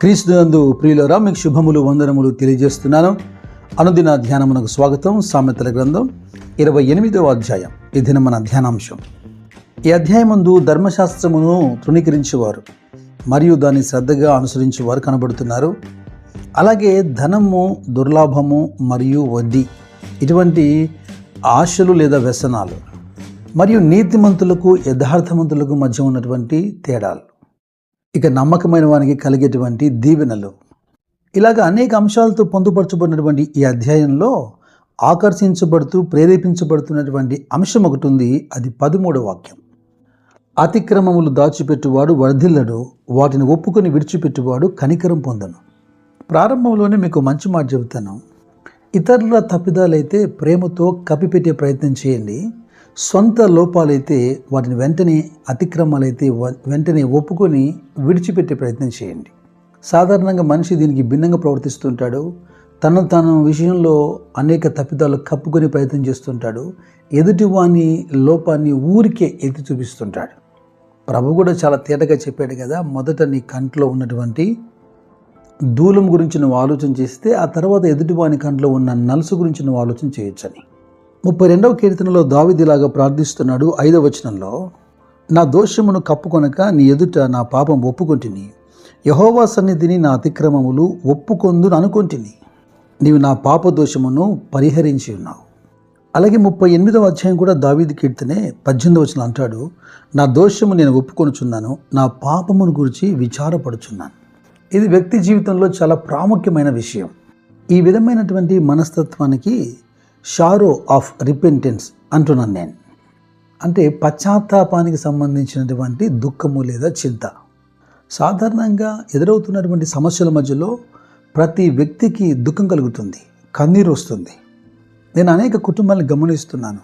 క్రీస్తునందు ప్రియులరా, మీకు శుభములు వందనములు తెలియజేస్తున్నాను. అనుదిన ధ్యానమునకు స్వాగతం. సామెతల గ్రంథం 28వ అధ్యాయం. ఈ దిన మన ధ్యానాంశం. ఈ అధ్యాయమందు ధర్మశాస్త్రమును తృణీకరించేవారు మరియు దాన్ని శ్రద్ధగా అనుసరించేవారు కనబడుతున్నారు. అలాగే ధనము, దుర్లాభము మరియు వడ్డీ, ఇటువంటి ఆశలు లేదా వ్యసనాలు మరియు నీతిమంతులకు యథార్థమంతులకు మధ్య ఉన్నటువంటి తేడాలు, ఇక నమ్మకమైన వానికి కలిగేటువంటి దీవెనలు, ఇలాగ అనేక అంశాలతో పొందుపరచబడినటువంటి ఈ అధ్యాయంలో ఆకర్షించబడుతూ ప్రేరేపించబడుతున్నటువంటి అంశం ఒకటి ఉంది. అది 13వ వాక్యం. అతిక్రమములు దాచిపెట్టువాడు వర్ధిల్లడు, వాటిని ఒప్పుకొని విడిచిపెట్టువాడు కనికరం పొందను. ప్రారంభంలోనే మీకు మంచి మాట చెబుతాను. ఇతరుల తప్పిదాలైతే ప్రేమతో కప్పిపెట్టే ప్రయత్నం చేయండి. సొంత లోపాలైతే వాటిని వెంటనే, అతిక్రమాలైతే వెంటనే ఒప్పుకొని విడిచిపెట్టే ప్రయత్నం చేయండి. సాధారణంగా మనిషి దీనికి భిన్నంగా ప్రవర్తిస్తుంటాడు. తన విషయంలో అనేక తప్పిదాలు కప్పుకొని ప్రయత్నం చేస్తుంటాడు. ఎదుటివాని లోపాన్ని ఊరికే ఎత్తి చూపిస్తుంటాడు. ప్రభు కూడా చాలా తేటగా చెప్పాడు కదా, మొదట నీ కంట్లో ఉన్నటువంటి దూలం గురించి నువ్వు ఆలోచన చేస్తే ఆ తర్వాత ఎదుటివాని కంట్లో ఉన్న నలుసు గురించి నువ్వు ఆలోచన చేయొచ్చని. 32వ కీర్తనలో దావీదు ఇలాగా ప్రార్థిస్తున్నాడు. 5వ వచనంలో, నా దోషమును కప్పుకొనక నీ ఎదుట నా పాపం ఒప్పుకొంటిని, యెహోవా సన్నిధిని నా అతిక్రమములు ఒప్పుకొందును అనుకొంటిని, నీవు నా పాప దోషమును పరిహరించి ఉన్నావు. అలాగే 38వ అధ్యాయం కూడా దావీదు కీర్తనే 18వ వచనం అంటాడు, నా దోషము నేను ఒప్పుకొనుచున్నాను, నా పాపమును గురించి విచారపడుచున్నాను. ఇది వ్యక్తి జీవితంలో చాలా ప్రాముఖ్యమైన విషయం. ఈ విధమైనటువంటి మనస్తత్వానికి షారో ఆఫ్ రిపెంటెన్స్ అంటున్నాను నేను. అంటే పశ్చాత్తాపానికి సంబంధించినటువంటి దుఃఖము లేదా చింత. సాధారణంగా ఎదురవుతున్నటువంటి సమస్యల మధ్యలో ప్రతి వ్యక్తికి దుఃఖం కలుగుతుంది, కన్నీరు వస్తుంది. నేను అనేక కుటుంబాలను గమనిస్తున్నాను.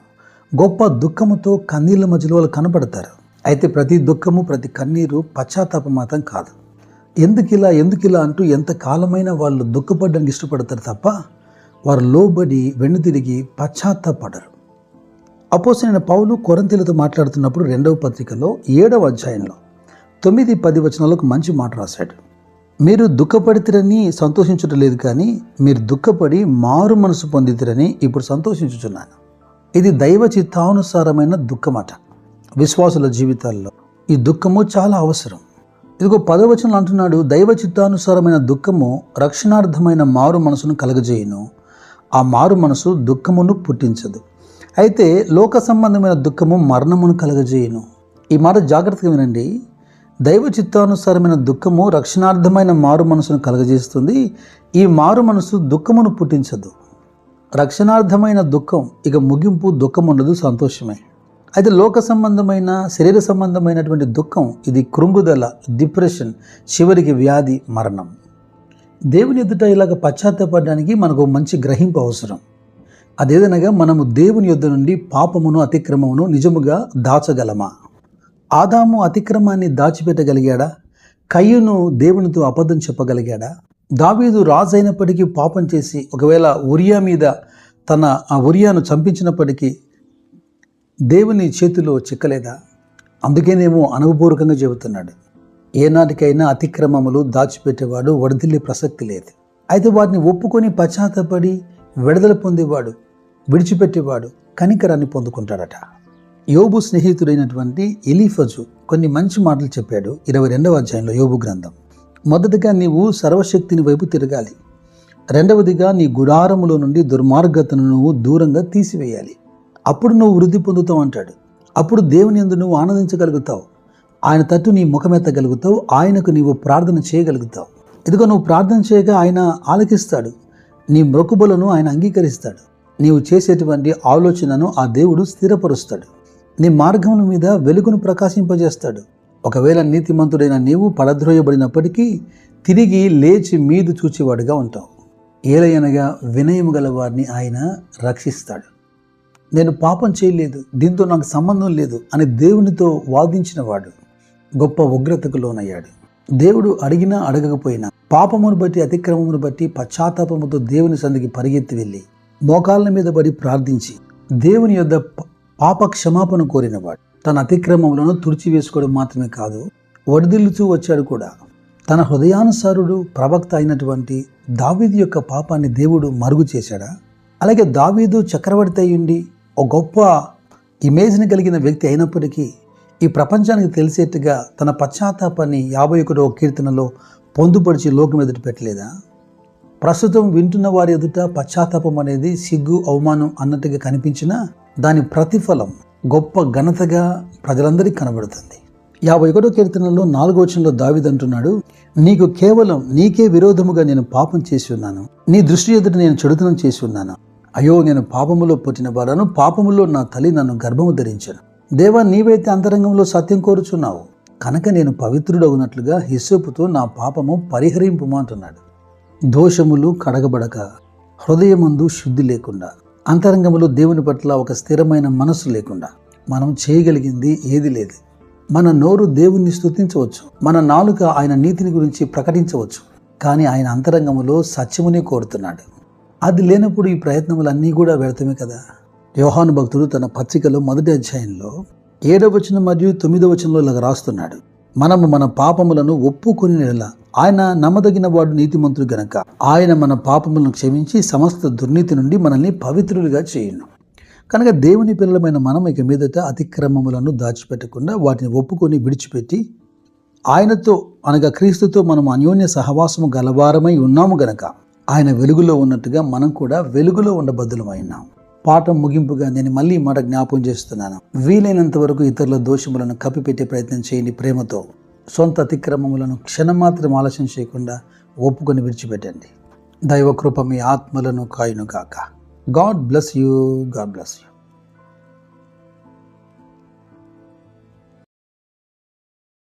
గొప్ప దుఃఖముతో కన్నీళ్ళ మధ్యలో వాళ్ళు కనపడతారు. అయితే ప్రతి దుఃఖము, ప్రతి కన్నీరు పశ్చాత్తాపం మాత్రం కాదు. ఎందుకిలా అంటూ ఎంత కాలమైనా వాళ్ళు దుఃఖపడడానికి ఇష్టపడతారు తప్ప వారు లోబడి వెనుతిరిగి పశ్చాత్తాపడరు. అపోస్తలుడైన పౌలు కొరింథీయులతో మాట్లాడుతున్నప్పుడు 2వ పత్రికలో 7వ అధ్యాయంలో 9-10 వచనాలకు మంచి మాట రాశాడు. మీరు దుఃఖపడితిరని సంతోషించటం లేదు, కానీ మీరు దుఃఖపడి మారు మనసు పొందితిరని ఇప్పుడు సంతోషించుచున్నాను. ఇది దైవ చిత్తానుసారమైన దుఃఖమట. విశ్వాసుల జీవితాల్లో ఈ దుఃఖము చాలా అవసరం. ఇదిగో 10వ వచనంలో అంటున్నాడు, దైవ చిత్తానుసారమైన దుఃఖము రక్షణార్థమైన మారు మనసును కలగజేయును, ఆ మారు మనసు దుఃఖమును పుట్టించదు. అయితే లోక సంబంధమైన దుఃఖము మరణమును కలగజేయును. ఈ మాట జాగ్రత్తగా వినండి. దైవ చిత్తానుసారమైన దుఃఖము రక్షణార్థమైన మారు మనసును కలగజేస్తుంది, ఈ మారు మనసు దుఃఖమును పుట్టించదు. రక్షణార్థమైన దుఃఖం ఇక ముగింపు దుఃఖం ఉండదు, సంతోషమే. అయితే లోక సంబంధమైన, శరీర సంబంధమైనటువంటి దుఃఖం ఇది కృంగుదల, డిప్రెషన్, చివరికి వ్యాధి, మరణం. దేవుని ఎదుట ఇలాగ పశ్చాత్తాపడడానికి మనకు మంచి గ్రహింపు అవసరం. అదేదనగా మనము దేవుని యొద్ద నుండి పాపమును, అతిక్రమమును నిజముగా దాచగలమా? ఆదాము అతిక్రమాన్ని దాచిపెట్టగలిగాడా? కయ్యూను దేవునితో అబద్ధం చెప్పగలిగాడా? దావీదు రాజు అయినప్పటికీ పాపం చేసి ఒకవేళ ఉరియా మీద ఆ ఉరియాను చంపించినప్పటికీ దేవుని చేతిలో చిక్కలేదా? అందుకేనేమో అనుభవపూర్వకంగా చెబుతున్నాడు, ఏనాటికైనా అతిక్రమములు దాచిపెట్టేవాడు వర్ధిల్లే ప్రసక్తి లేదు. అయితే వాటిని ఒప్పుకొని పశ్చాత్తపడి విడుదల పొందేవాడు, విడిచిపెట్టేవాడు కనికరాన్ని పొందుకుంటాడట. యోబు స్నేహితుడైనటువంటి ఎలీఫజు కొన్ని మంచి మాటలు చెప్పాడు 22వ అధ్యాయంలో యోబు గ్రంథం. మొదటిగా నీవు సర్వశక్తిని వైపు తిరగాలి. రెండవదిగా నీ గుడారములో నుండి దుర్మార్గతను నువ్వు దూరంగా తీసివేయాలి. అప్పుడు నువ్వు వృద్ధి పొందుతావు అంటాడు. అప్పుడు దేవుని యందు నువ్వు ఆనందించగలుగుతావు, ఆయన తట్టు నీ ముఖమెత్తగలుగుతావు, ఆయనకు నీవు ప్రార్థన చేయగలుగుతావు. ఇదిగో నువ్వు ప్రార్థన చేయగా ఆయన ఆలకిస్తాడు, నీ మొక్కుబలను ఆయన అంగీకరిస్తాడు. నీవు చేసేటువంటి ఆలోచనను ఆ దేవుడు స్థిరపరుస్తాడు. నీ మార్గముల మీద వెలుగును ప్రకాశింపజేస్తాడు. ఒకవేళ నీతిమంతుడైన నీవు పడద్రోయబడినప్పటికీ తిరిగి లేచి మీదు చూచేవాడుగా ఉంటావు. ఏలయనగా వినయము గల వారిని ఆయన రక్షిస్తాడు. నేను పాపం చేయలేదు, దీంతో నాకు సంబంధం లేదు అని దేవునితో వాదించిన వాడు గొప్ప ఉగ్రతకు లోనయ్యాడు. దేవుడు అడిగినా అడగకపోయినా పాపమును బట్టి, అతిక్రమమును బట్టి పశ్చాత్తాపముతో దేవుని సందికి పరిగెత్తి వెళ్ళి మోకాళ్ళ మీద పడి ప్రార్థించి దేవుని యొద్ద పాప క్షమాపణ కోరినవాడు తన అతిక్రమములను తుడిచివేసుకోవడం మాత్రమే కాదు, వడిదిల్లుతూ వచ్చాడు కూడా. తన హృదయానుసారుడు ప్రవక్త అయినటువంటి దావీదు యొక్క పాపాన్ని దేవుడు మరుగు చేశాడా? అలాగే దావీదు చక్రవర్తి అయ్యుండి ఒక గొప్ప ఇమేజ్ని కలిగిన వ్యక్తి అయినప్పటికీ ఈ ప్రపంచానికి తెలిసేట్టుగా తన పశ్చాత్తాపాన్ని 51వ కీర్తనలో పొందుపరిచి లోకం ఎదుట పెట్టలేదా? ప్రస్తుతం వింటున్న వారి ఎదుట పశ్చాత్తాపం అనేది సిగ్గు, అవమానం అన్నట్టుగా కనిపించినా దాని ప్రతిఫలం గొప్ప ఘనతగా ప్రజలందరికీ కనబడుతుంది. 51వ కీర్తనలో 4వ వచనంలో దావీదు అంటున్నాడు, నీకే విరోధముగా నేను పాపం చేసి ఉన్నాను, నీ దృష్టి ఎదుట నేను చెడుతనం చేసి ఉన్నాను. అయ్యో, నేను పాపములో పుట్టిన వాడను, పాపములో నా తల్లి నన్ను గర్భము ధరించను. దేవా, నీవైతే అంతరంగంలో సత్యం కోరుచున్నావు కనుక నేను పవిత్రుడవునట్లుగా హిస్సోపుతో నా పాపము పరిహరింపుము అంటున్నాడు. దోషములు కడగబడక, హృదయమందు శుద్ధి లేకుండా, అంతరంగములో దేవుని పట్ల ఒక స్థిరమైన మనస్సు లేకుండా మనం చేయగలిగింది ఏది లేదు. మన నోరు దేవుణ్ణి స్తుతించవచ్చు, మన నాలుక ఆయన నీతిని గురించి ప్రకటించవచ్చు, కానీ ఆయన అంతరంగములో సత్యమునే కోరుతున్నాడు. అది లేనప్పుడు ఈ ప్రయత్నములన్నీ కూడా వ్యర్థమే కదా. యోహాను భక్తుడు తన పత్రికలో 1వ అధ్యాయంలో 7వ వచనం మరియు 9వ వచనంలో ఇలాగ రాస్తున్నాడు, మనము మన పాపములను ఒప్పుకొని ఆయన నమ్మదగిన వాడు, నీతిమంతుడు గనక ఆయన మన పాపములను క్షమించి సమస్త దుర్నీతి నుండి మనల్ని పవిత్రులుగా చేయును. కనుక దేవుని పిల్లలమైన మనం ఇక మీదట అతిక్రమములను దాచిపెట్టకుండా వాటిని ఒప్పుకొని విడిచిపెట్టి ఆయనతో అనగా క్రీస్తుతో మనం అన్యోన్య సహవాసము గలవారమై ఉన్నాము గనక ఆయన వెలుగులో ఉన్నట్టుగా మనం కూడా వెలుగులో ఉండబద్దులమైనాం. పాఠం ముగింపుగా నేను మళ్ళీ మాట జ్ఞాపకం చేస్తున్నాను. వీలైనంత వరకు ఇతరుల దోషములను కప్పిపెట్టే ప్రయత్నం చేయండి. ప్రేమతో సొంత అతిక్రమములను క్షణం మాత్రం ఆలస్యం చేయకుండా ఒప్పుకొని విడిచిపెట్టండి. దైవ కృప మీ ఆత్మలను కాయును గాక. God bless you.